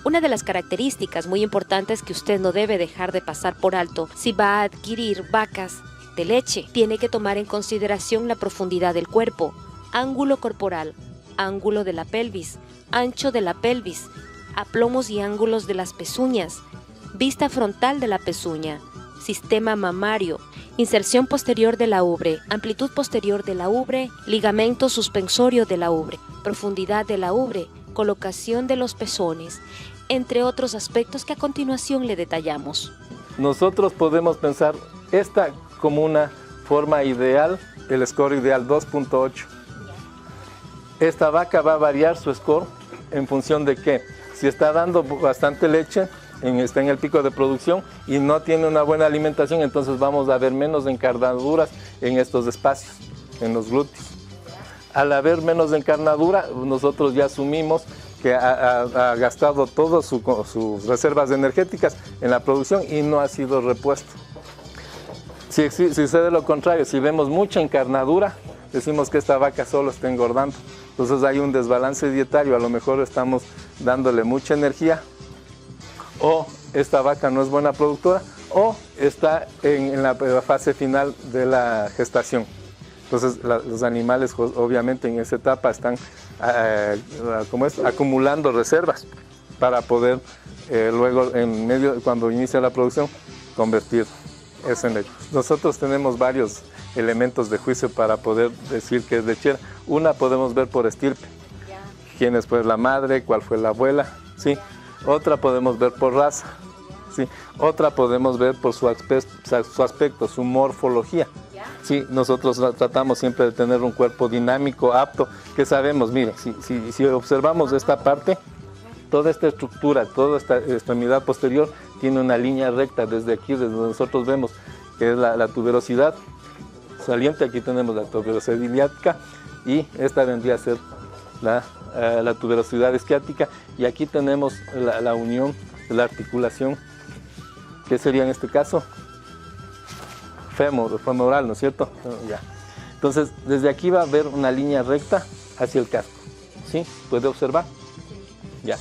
Una de las características muy importantes que usted no debe dejar de pasar por alto si va a adquirir vacas de leche, tiene que tomar en consideración la profundidad del cuerpo, ángulo corporal, ángulo de la pelvis, ancho de la pelvis, aplomos y ángulos de las pezuñas, vista frontal de la pezuña, sistema mamario, inserción posterior de la ubre, amplitud posterior de la ubre, ligamento suspensorio de la ubre, profundidad de la ubre, colocación de los pezones, entre otros aspectos que a continuación le detallamos. Nosotros podemos pensar esta como una forma ideal, el score ideal 2.8. Esta vaca va a variar su score en función de que si está dando bastante leche, está en el pico de producción y no tiene una buena alimentación, entonces vamos a ver menos encarnaduras en estos espacios, en los glúteos. Al haber menos encarnadura, nosotros ya asumimos que ha gastado todas sus reservas energéticas en la producción y no ha sido repuesto. Si sucede lo contrario, si vemos mucha encarnadura, decimos que esta vaca solo está engordando. Entonces hay un desbalance dietario, a lo mejor estamos dándole mucha energía, o esta vaca no es buena productora, o está en la fase final de la gestación. Entonces los animales obviamente en esa etapa están acumulando reservas para poder luego cuando inicia la producción convertir eso en leche. Nosotros tenemos varios elementos de juicio para poder decir que es lechera. Una podemos ver por estirpe, quién es pues la madre, cuál fue la abuela, ¿sí? Otra podemos ver por raza, ¿sí? Otra podemos ver por su aspecto, su morfología. Sí, nosotros tratamos siempre de tener un cuerpo dinámico, apto, que sabemos, mire, si observamos esta parte, toda esta estructura, toda esta extremidad posterior tiene una línea recta desde aquí, desde donde nosotros vemos que es la tuberosidad saliente, aquí tenemos la tuberosidad iliática y esta vendría a ser la tuberosidad isquiática y aquí tenemos la unión de la articulación, que sería en este caso femoral, ¿no es cierto? Ya. Entonces, desde aquí va a haber una línea recta hacia el casco, ¿sí? ¿Puede observar? Ya.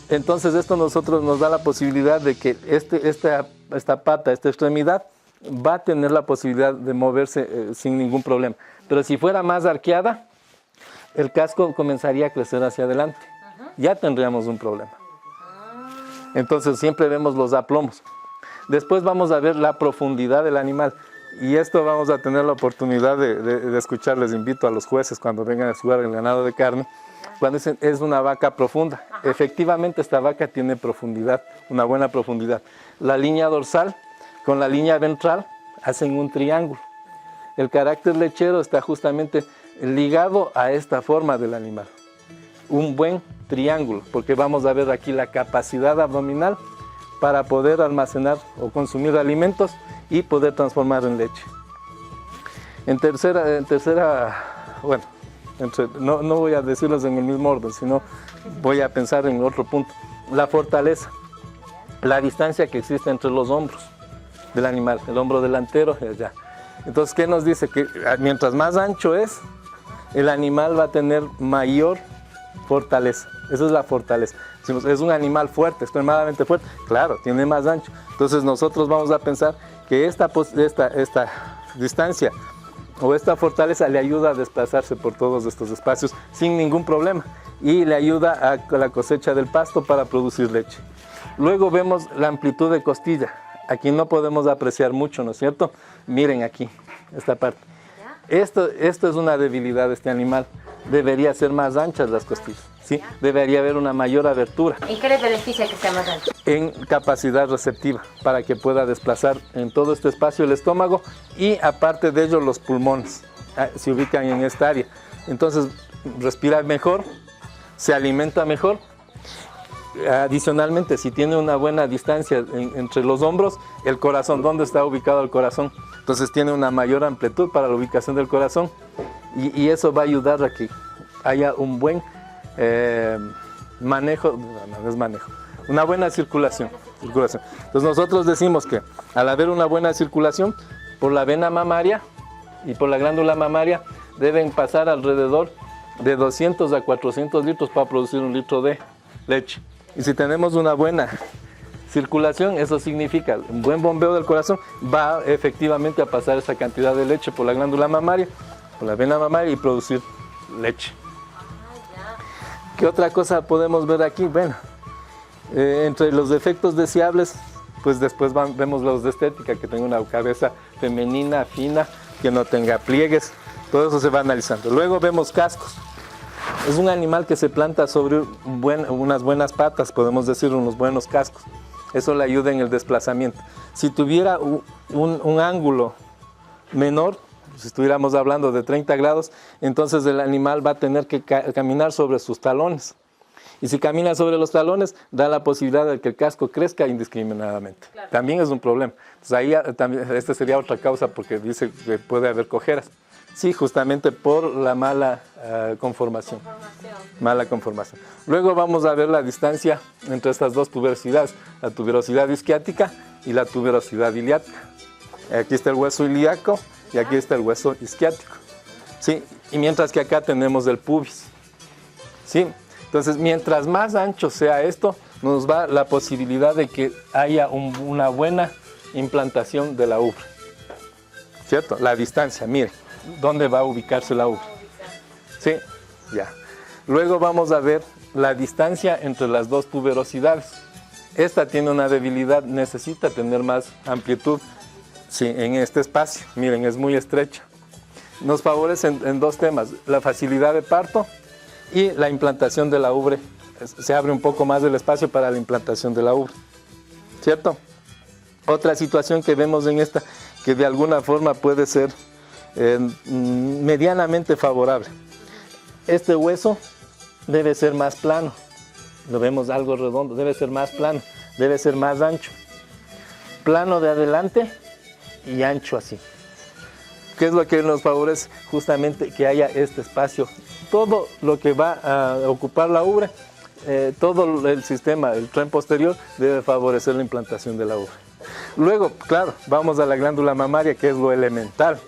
Entonces, esto nos da la posibilidad de que esta pata, esta extremidad, va a tener la posibilidad de moverse sin ningún problema. Pero si fuera más arqueada, el casco comenzaría a crecer hacia adelante. Ya tendríamos un problema. Entonces, siempre vemos los aplomos. Después vamos a ver la profundidad del animal. Y esto vamos a tener la oportunidad de escuchar, les invito a los jueces cuando vengan a jugar el ganado de carne, cuando dicen es una vaca profunda. Efectivamente esta vaca tiene profundidad, una buena profundidad. La línea dorsal con la línea ventral hacen un triángulo. El carácter lechero está justamente ligado a esta forma del animal. Un buen triángulo, porque vamos a ver aquí la capacidad abdominal para poder almacenar o consumir alimentos y poder transformar en leche. En tercera, bueno, no voy a decirlos en el mismo orden, sino voy a pensar en otro punto. La fortaleza, la distancia que existe entre los hombros del animal, el hombro delantero y allá. Entonces, ¿qué nos dice? Que mientras más ancho es, el animal va a tener mayor fortaleza. Esa es la fortaleza. Es un animal fuerte, extremadamente fuerte. Claro, tiene más ancho. Entonces nosotros vamos a pensar que esta distancia o esta fortaleza le ayuda a desplazarse por todos estos espacios sin ningún problema y le ayuda a la cosecha del pasto para producir leche. Luego vemos la amplitud de costilla. Aquí no podemos apreciar mucho, ¿no es cierto? Miren aquí, esta parte. Esto es una debilidad de este animal. Debería ser más anchas las costillas, ¿sí? Debería haber una mayor abertura. ¿En qué le beneficia que sea más ancho? En capacidad receptiva, para que pueda desplazar en todo este espacio el estómago y aparte de ello los pulmones se ubican en esta área. Entonces respira mejor, se alimenta mejor. Adicionalmente, si tiene una buena distancia entre los hombros, el corazón, ¿dónde está ubicado el corazón? Entonces tiene una mayor amplitud para la ubicación del corazón y eso va a ayudar a que haya un buen manejo, no es manejo, una buena circulación. Entonces nosotros decimos que al haber una buena circulación, por la vena mamaria y por la glándula mamaria deben pasar alrededor de 200 a 400 litros para producir un litro de leche. Y si tenemos una buena circulación, eso significa un buen bombeo del corazón, va efectivamente a pasar esa cantidad de leche por la glándula mamaria, por la vena mamaria y producir leche. ¿Qué otra cosa podemos ver aquí? Bueno, entre los defectos deseables, pues después vemos los de estética, que tenga una cabeza femenina, fina, que no tenga pliegues, todo eso se va analizando. Luego vemos cascos. Es un animal que se planta sobre unas buenas patas, podemos decir unos buenos cascos. Eso le ayuda en el desplazamiento. Si tuviera un ángulo menor, si estuviéramos hablando de 30 grados, entonces el animal va a tener que caminar sobre sus talones. Y si camina sobre los talones, da la posibilidad de que el casco crezca indiscriminadamente. Claro. También es un problema. Entonces ahí también, esta sería otra causa, porque dice que puede haber cojeras. Sí, justamente por la mala conformación. Mala conformación. Luego vamos a ver la distancia entre estas dos tuberosidades, la tuberosidad isquiática y la tuberosidad iliática. Aquí está el hueso ilíaco y aquí está el hueso isquiático. ¿Sí? Y mientras que acá tenemos el pubis. ¿Sí? Entonces, mientras más ancho sea esto, nos da la posibilidad de que haya una buena implantación de la ubre. ¿Cierto? La distancia, mire, ¿dónde va a ubicarse la ubre? ¿Sí? Ya. Luego vamos a ver la distancia entre las dos tuberosidades. Esta tiene una debilidad, necesita tener más amplitud, sí, en este espacio. Miren, es muy estrecha. Nos favorece en dos temas, la facilidad de parto y la implantación de la ubre. Se abre un poco más el espacio para la implantación de la ubre, ¿cierto? Otra situación que vemos en esta, que de alguna forma puede ser medianamente favorable. Este hueso debe ser más plano, lo vemos algo redondo, debe ser más plano, debe ser más ancho. Plano de adelante y ancho así. ¿Qué es lo que nos favorece? Justamente que haya este espacio. Todo lo que va a ocupar la ubre, todo el sistema, el tren posterior, debe favorecer la implantación de la ubre. Luego, claro, vamos a la glándula mamaria, que es lo elemental.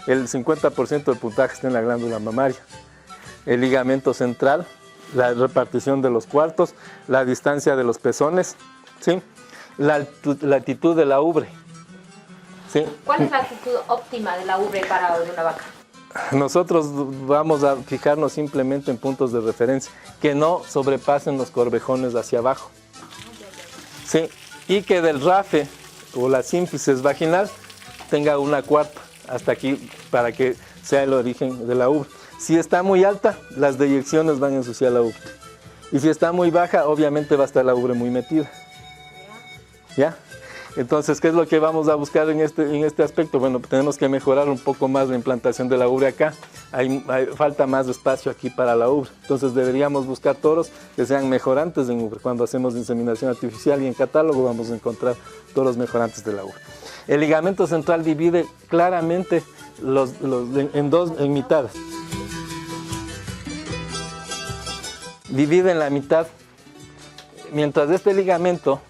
El 50% del puntaje está en la glándula mamaria. El ligamento central, la repartición de los cuartos, la distancia de los pezones, ¿sí? La altitud de la ubre. ¿Sí? ¿Cuál es la altitud óptima de la ubre para una vaca? Nosotros vamos a fijarnos simplemente en puntos de referencia, que no sobrepasen los corvejones hacia abajo. ¿Sí? Y que del rafe o la sínfisis vaginal tenga una cuarta hasta aquí para que sea el origen de la ubre. Si está muy alta, las deyecciones van a ensuciar la ubre. Y si está muy baja, obviamente va a estar la ubre muy metida. ¿Ya? Entonces, ¿qué es lo que vamos a buscar en este aspecto? Bueno, tenemos que mejorar un poco más la implantación de la ubre acá. Falta más espacio aquí para la ubre. Entonces, deberíamos buscar toros que sean mejorantes en ubre. Cuando hacemos inseminación artificial y en catálogo vamos a encontrar toros mejorantes de la ubre. El ligamento central divide claramente en mitades. Divide en la mitad. Mientras este ligamento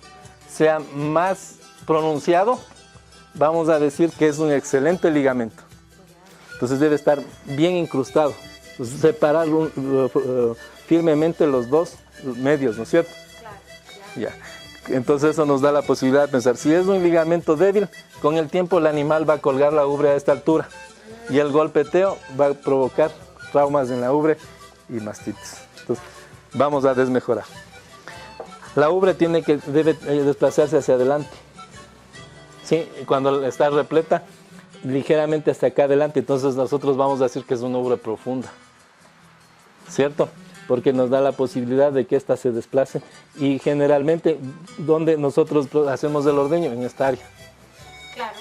sea más pronunciado, vamos a decir que es un excelente ligamento. Entonces debe estar bien incrustado. Entonces, separar firmemente los dos medios, ¿no es cierto? Claro, claro. Ya. Entonces eso nos da la posibilidad de pensar, si es un ligamento débil, con el tiempo el animal va a colgar la ubre a esta altura y el golpeteo va a provocar traumas en la ubre y mastitis. Entonces vamos a desmejorar. La ubre debe desplazarse hacia adelante. ¿Sí? Cuando está repleta, ligeramente hasta acá adelante, entonces nosotros vamos a decir que es una ubre profunda, ¿cierto? Porque nos da la posibilidad de que ésta se desplace y generalmente, donde nosotros hacemos el ordeño, en esta área. Claro.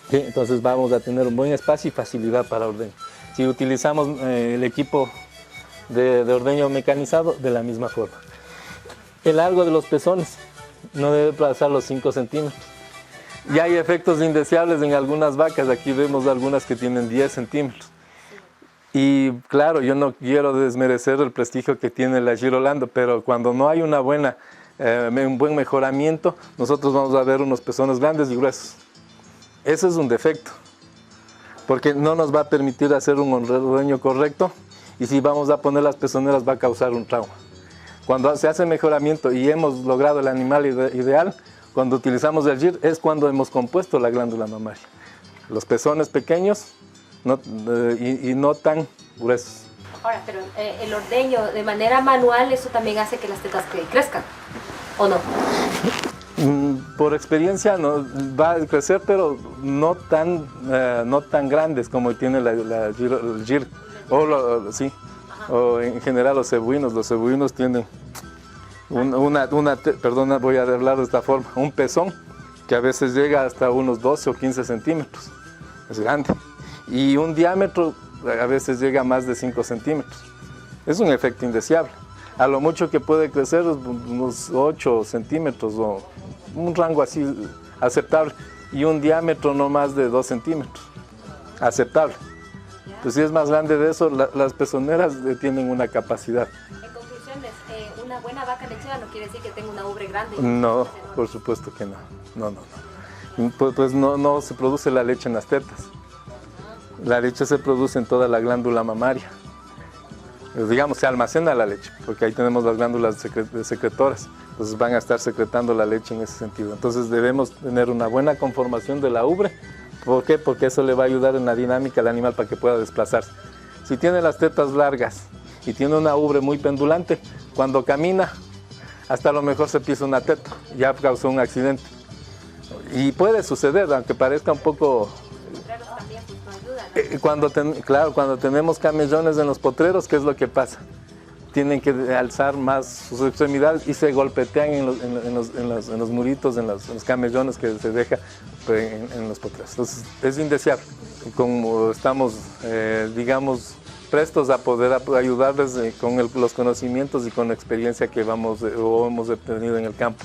¿Sí? Entonces vamos a tener un buen espacio y facilidad para ordeño. Si utilizamos el equipo de ordeño mecanizado, de la misma forma. El largo de los pezones no debe pasar los 5 centímetros. Y hay efectos indeseables en algunas vacas. Aquí vemos algunas que tienen 10 centímetros. Y claro, yo no quiero desmerecer el prestigio que tiene la Girolando, pero cuando no hay un buen mejoramiento, nosotros vamos a ver unos pezones grandes y gruesos. Eso es un defecto, porque no nos va a permitir hacer un ordeño correcto, y si vamos a poner las pezoneras va a causar un trauma. Cuando se hace mejoramiento y hemos logrado el animal ideal, cuando utilizamos el GIR es cuando hemos compuesto la glándula mamaria. Los pezones pequeños y no tan gruesos. Ahora, pero el ordeño de manera manual, eso también hace que las tetas crezcan, ¿o no? Por experiencia no, va a crecer, pero no tan grandes como tiene el GIR. Sí. O en general los cebuinos tienen perdona, voy a hablar de esta forma, un pezón que a veces llega hasta unos 12 o 15 centímetros, es grande, y un diámetro a veces llega a más de 5 centímetros. Es un efecto indeseable. A lo mucho que puede crecer unos 8 centímetros o un rango así aceptable, y un diámetro no más de 2 centímetros, aceptable. Pues si es más grande de eso, las pezoneras tienen una capacidad. En conclusión, una buena vaca lechera no quiere decir que tenga una ubre grande. No, por supuesto que no. No. Pues no se produce la leche en las tetas. La leche se produce en toda la glándula mamaria. Digamos, se almacena la leche, porque ahí tenemos las glándulas secretoras. Entonces van a estar secretando la leche en ese sentido. Entonces debemos tener una buena conformación de la ubre. ¿Por qué? Porque eso le va a ayudar en la dinámica al animal para que pueda desplazarse. Si tiene las tetas largas y tiene una ubre muy pendulante, cuando camina, hasta a lo mejor se pisa una teta, ya causó un accidente. Y puede suceder, aunque parezca un poco... Cuando tenemos camellones en los potreros, ¿qué es lo que pasa? Tienen que alzar más sus extremidades y se golpetean en los muritos, en los camellones que se deja en los potreros. Entonces es indeseable. Como estamos, digamos, prestos a poder ayudarles con los conocimientos y con la experiencia que hemos obtenido en el campo.